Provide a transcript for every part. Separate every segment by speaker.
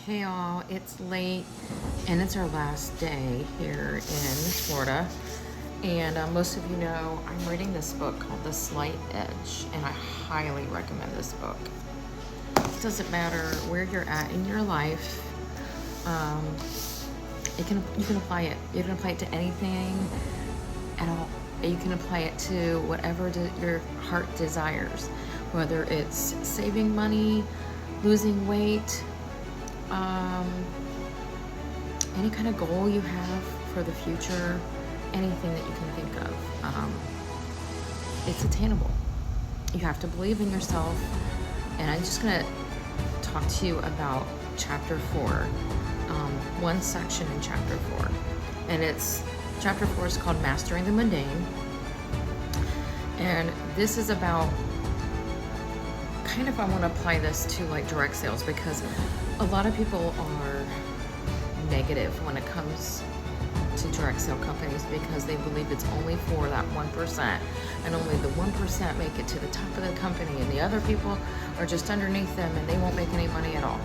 Speaker 1: Hey all, it's late and it's our last day here in Florida. And most of you know I'm reading this book called The Slight Edge, and I highly recommend this book. It doesn't matter where you're at in your life. You can apply it. You can apply it to anything at all. You can apply it to whatever your heart desires, whether it's saving money, losing weight, any kind of goal you have for the future, anything that you can think of. It's attainable. You have to believe in yourself. And I'm just gonna talk to you about chapter 4, one section in chapter 4. And chapter 4 is called Mastering the Mundane. And this is about I want to apply this to like direct sales, because a lot of people are negative when it comes to direct sale companies because they believe it's only for that 1%, and only the 1% make it to the top of the company, and the other people are just underneath them and they won't make any money at all.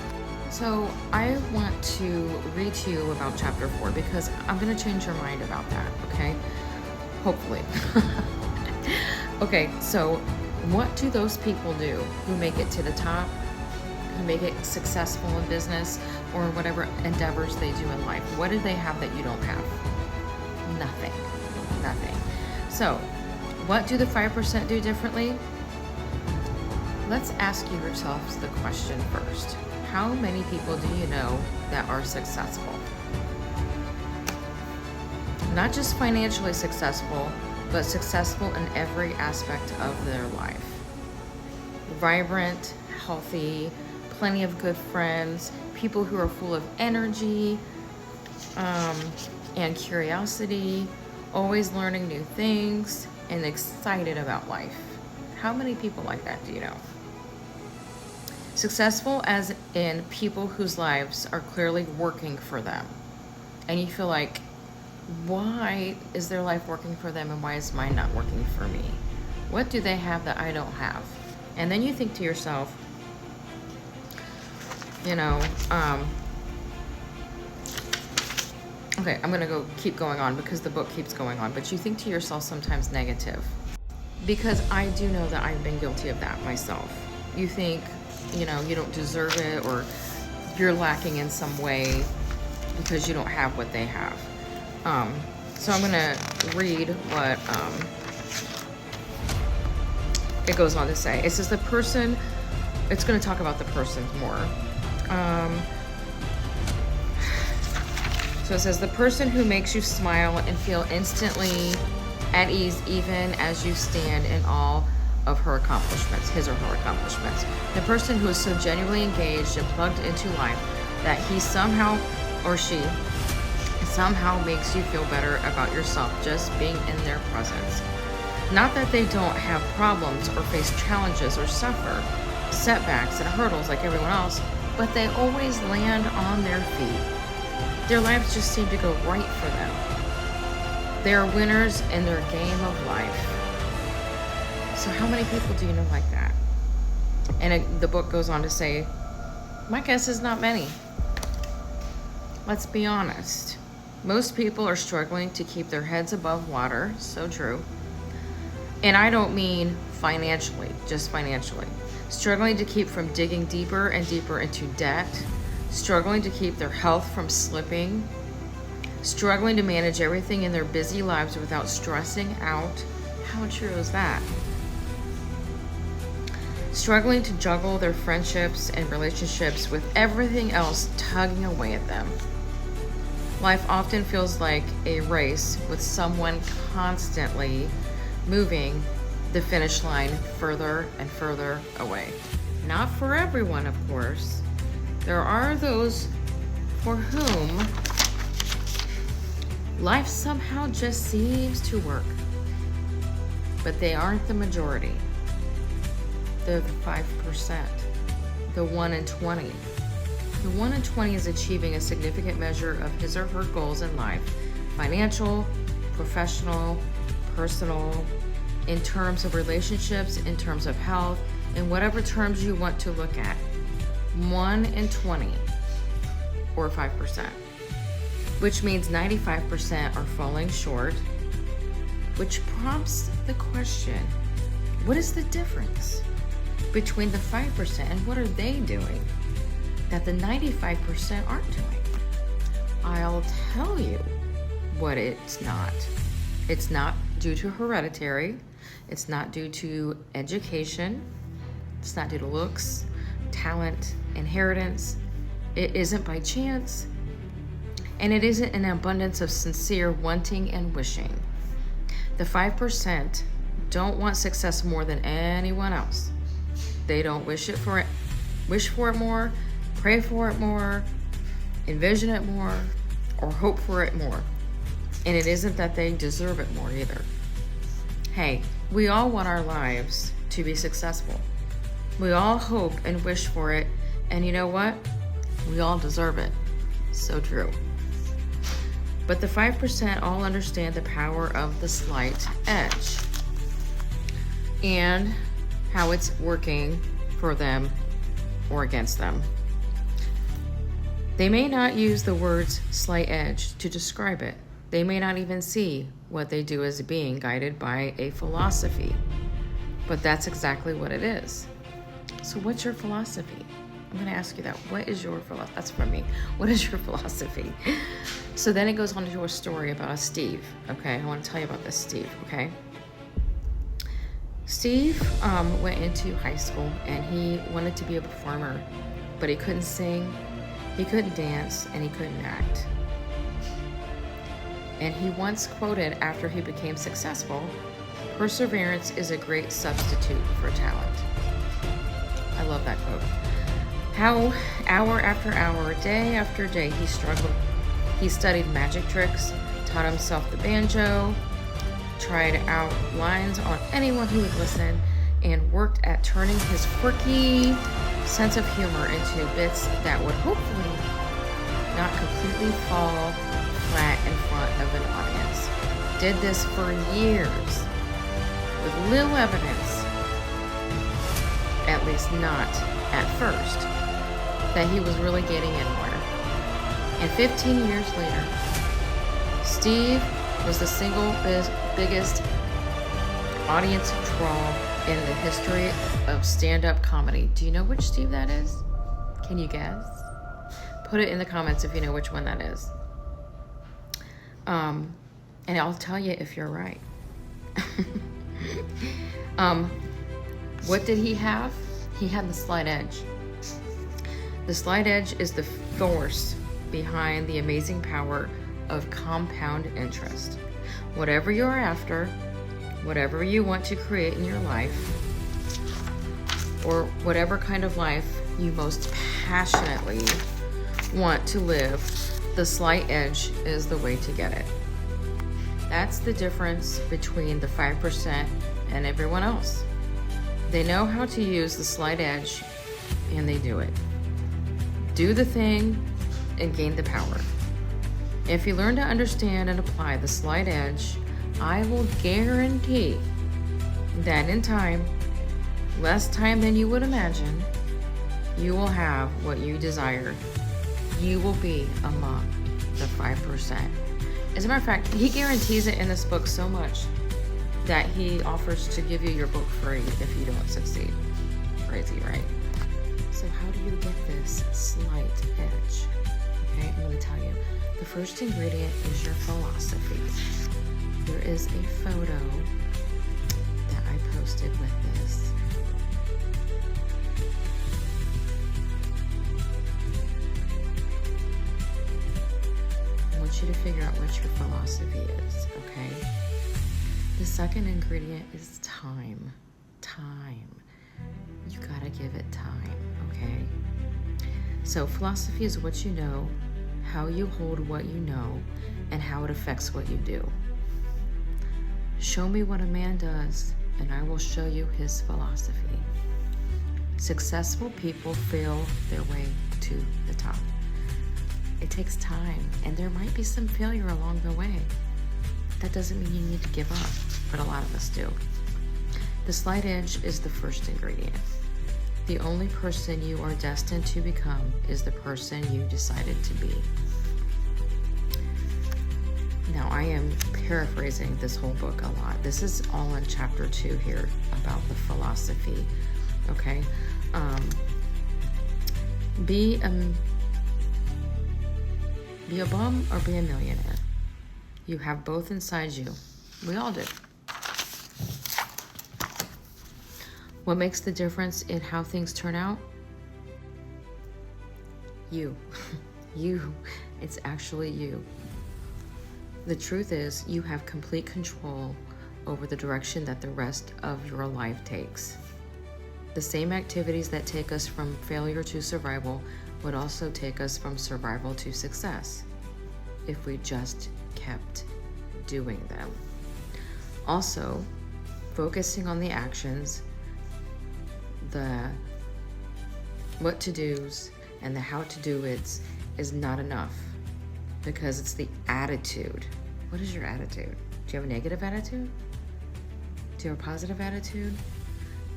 Speaker 1: So I want to read to you about chapter 4 because I'm going to change your mind about that, okay? Hopefully. Okay, so what do those people do who make it to the top, who make it successful in business or whatever endeavors they do in life? What do they have that you don't have? Nothing. So what do the 5% do differently? Let's ask yourselves the question first. How many people do you know that are successful? Not just financially successful, but successful in every aspect of their life. Vibrant, healthy, plenty of good friends, people who are full of energy and curiosity, always learning new things, and excited about life. How many people like that do you know? Successful as in people whose lives are clearly working for them. And you feel like, why is their life working for them and why is mine not working for me? What do they have that I don't have? And then you think to yourself, okay, I'm gonna keep going on because the book keeps going on, but you think to yourself sometimes negative, because I do know that I've been guilty of that myself. You think, you don't deserve it, or you're lacking in some way because you don't have what they have. So I'm gonna read what it goes on to say. It says it's gonna talk about the person more. So it says, the person who makes you smile and feel instantly at ease even as you stand in awe of her accomplishments, his or her accomplishments. The person who is so genuinely engaged and plugged into life that he somehow or she somehow makes you feel better about yourself just being in their presence. Not that they don't have problems or face challenges or suffer setbacks and hurdles like everyone else, but they always land on their feet. Their lives just seem to go right for them. They are winners in their game of life. So how many people do you know like that? And the book goes on to say, my guess is not many. Let's be honest. Most people are struggling to keep their heads above water. So true. And I don't mean financially, just financially. Struggling to keep from digging deeper and deeper into debt. Struggling to keep their health from slipping. Struggling to manage everything in their busy lives without stressing out. How true is that? Struggling to juggle their friendships and relationships with everything else tugging away at them. Life often feels like a race with someone constantly moving the finish line further and further away. Not for everyone, of course. There are those for whom life somehow just seems to work. But they aren't the majority. They're the 5%, the 1 in 20. The 1 in 20 is achieving a significant measure of his or her goals in life, financial, professional, personal, in terms of relationships, in terms of health, in whatever terms you want to look at. 1 in 20. or 5%, which means 95% are falling short, which prompts the question, what is the difference between the 5% and what are they doing that the 95% aren't doing? I'll tell you what it's not. It's not due to hereditary. It's not due to education. It's not due to looks, talent, inheritance. It isn't by chance. And it isn't an abundance of sincere wanting and wishing. The 5% don't want success more than anyone else. They don't wish for it more, pray for it more, envision it more, or hope for it more. And it isn't that they deserve it more either. Hey, we all want our lives to be successful. We all hope and wish for it. And you know what? We all deserve it. So true. But the 5% all understand the power of the slight edge and how it's working for them or against them. They may not use the words slight edge to describe it. They may not even see what they do as being guided by a philosophy, but that's exactly what it is. So what's your philosophy? I'm going to ask you that. What is your philosophy? That's from me. What is your philosophy? So then it goes on to a story about a Steve. Okay, I want to tell you about this Steve. Okay, Steve went into high school and he wanted to be a performer, but he couldn't sing, he couldn't dance, and he couldn't act. And he once quoted after he became successful, "Perseverance is a great substitute for talent." I love that quote. How hour after hour, day after day, he struggled. He studied magic tricks, taught himself the banjo, tried out lines on anyone who would listen, and worked at turning his quirky sense of humor into bits that would hopefully not completely fall flat in front of an audience. Did this for years with little evidence, at least not at first, that he was really getting anywhere. And 15 years later, Steve was the single biggest audience draw in the history of stand-up comedy. Do you know which Steve that is? Can you guess? Put it in the comments if you know which one that is. And I'll tell you if you're right. What did he have? He had the slight edge. The slight edge is the force behind the amazing power of compound interest. Whatever you're after, whatever you want to create in your life, or whatever kind of life you most passionately want to live, the slight edge is the way to get it. That's the difference between the 5% and everyone else. They know how to use the slight edge, and they do it. Do the thing and gain the power. If you learn to understand and apply the slight edge, I will guarantee that in time, less time than you would imagine, you will have what you desire. You will be among the 5%. As a matter of fact, he guarantees it in this book so much that he offers to give you your book free if you don't succeed. Crazy, right? So how do you get this slight edge? Okay, I'm going to tell you. The first ingredient is your philosophy. There is a photo that I posted with this. I want you to figure out what your philosophy is, okay? The second ingredient is time. Time. You gotta give it time, okay? So philosophy is what you know, how you hold what you know, and how it affects what you do. Show me what a man does, and I will show you his philosophy. Successful people feel their way to the top. It takes time, and there might be some failure along the way. That doesn't mean you need to give up, but a lot of us do. The slight edge is the first ingredient. The only person you are destined to become is the person you decided to be. Now, I am paraphrasing this whole book a lot. This is all in chapter 2 here about the philosophy. Okay? Be a bum or be a millionaire. You have both inside you. We all do. What makes the difference in how things turn out? You. You. It's actually you. The truth is, you have complete control over the direction that the rest of your life takes. The same activities that take us from failure to survival would also take us from survival to success if we just kept doing them. Also, focusing on the actions, the what to do's, and the how to do it's is not enough, because it's the attitude. What is your attitude? Do you have a negative attitude? Do you have a positive attitude?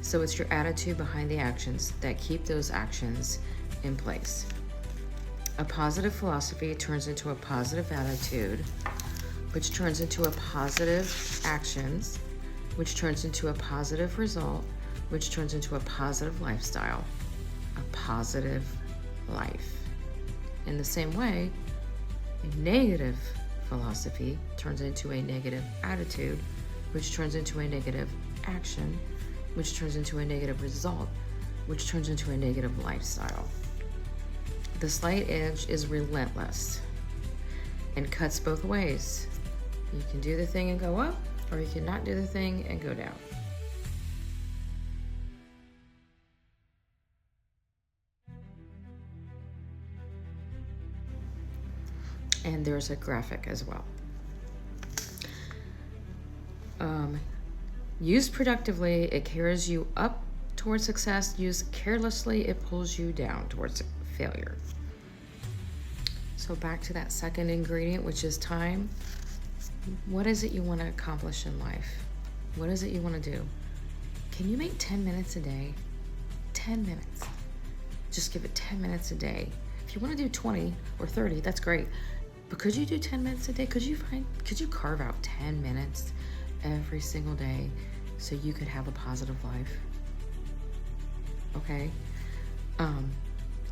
Speaker 1: So it's your attitude behind the actions that keep those actions in place. A positive philosophy turns into a positive attitude, which turns into a positive actions, which turns into a positive result, which turns into a positive lifestyle, a positive life. In the same way, a negative philosophy turns into a negative attitude, which turns into a negative action, which turns into a negative result, which turns into a negative lifestyle. The slight edge is relentless and cuts both ways. You can do the thing and go up, or you can not do the thing and go down. And there's a graphic as well. Used productively, it carries you up towards success. Used carelessly, it pulls you down towards failure. So back to that second ingredient, which is time. What is it you want to accomplish in life? What is it you want to do? Can you make 10 minutes a day? 10 minutes. Just give it 10 minutes a day. If you want to do 20 or 30, that's great. But could you do 10 minutes a day? Could you carve out 10 minutes every single day so you could have a positive life? Okay?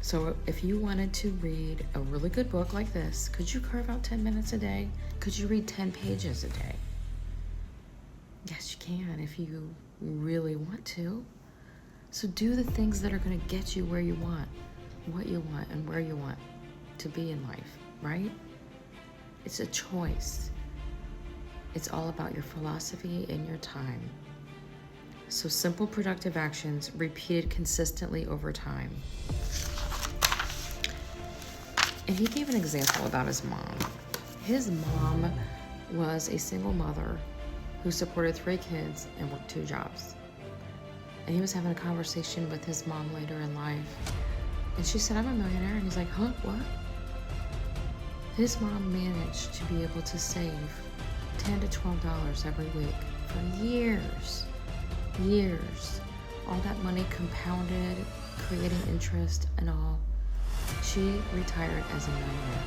Speaker 1: So if you wanted to read a really good book like this, could you carve out 10 minutes a day? Could you read 10 pages a day? Yes, you can if you really want to. So do the things that are going to get you where you want, what you want, and where you want to be in life, right? It's a choice. It's all about your philosophy and your time. So simple, productive actions repeated consistently over time. And he gave an example about his mom. His mom was a single mother who supported 3 kids and worked 2 jobs. And he was having a conversation with his mom later in life. And she said, "I'm a millionaire." And he's like, "Huh, what?" His mom managed to be able to save $10 to $12 every week for years. All that money compounded, creating interest and all. She retired as a millionaire.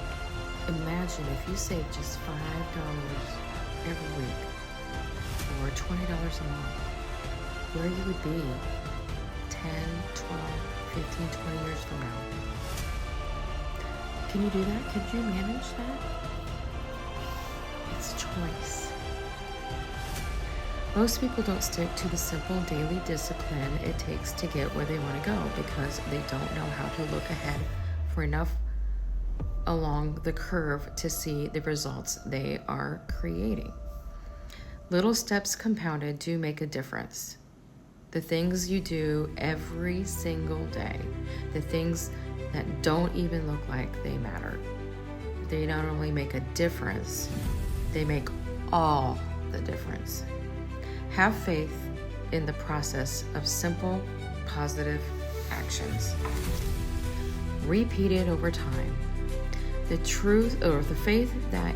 Speaker 1: Imagine if you saved just $5 every week or $20 a month, where you would be 10, 12, 15, 20 years from now. Can you do that? Could you manage that? It's choice. Most people don't stick to the simple daily discipline it takes to get where they want to go because they don't know how to look ahead for enough along the curve to see the results they are creating. Little steps compounded do make a difference. The things you do every single day, the things that don't even look like they matter, they not only make a difference, they make all the difference. Have faith in the process of simple, positive actions. Repeated over time. The truth or the faith that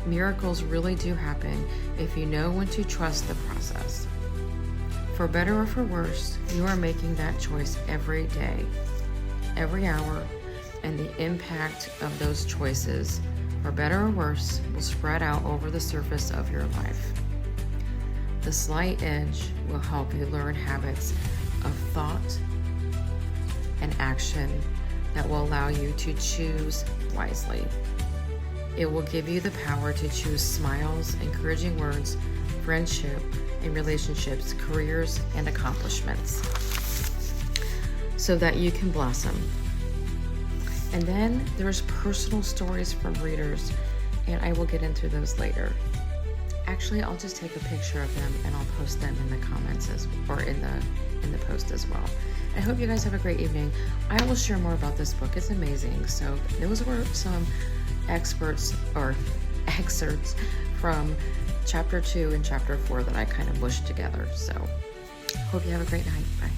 Speaker 1: miracles really do happen if you know when to trust the process. For better or for worse, you are making that choice every day, every hour, and the impact of those choices, for better or worse, will spread out over the surface of your life. The slight edge will help you learn habits of thought and action that will allow you to choose wisely. It will give you the power to choose smiles, encouraging words, friendship and relationships, careers and accomplishments, so that you can blossom. And then there's personal stories from readers, and I will get into those later. Actually, I'll just take a picture of them and I'll post them in the comments or in the post as well. I hope you guys have a great evening. I will share more about this book. It's amazing. So those were some excerpts from chapter 2 and chapter 4 that I kind of mushed together. So hope you have a great night. Bye.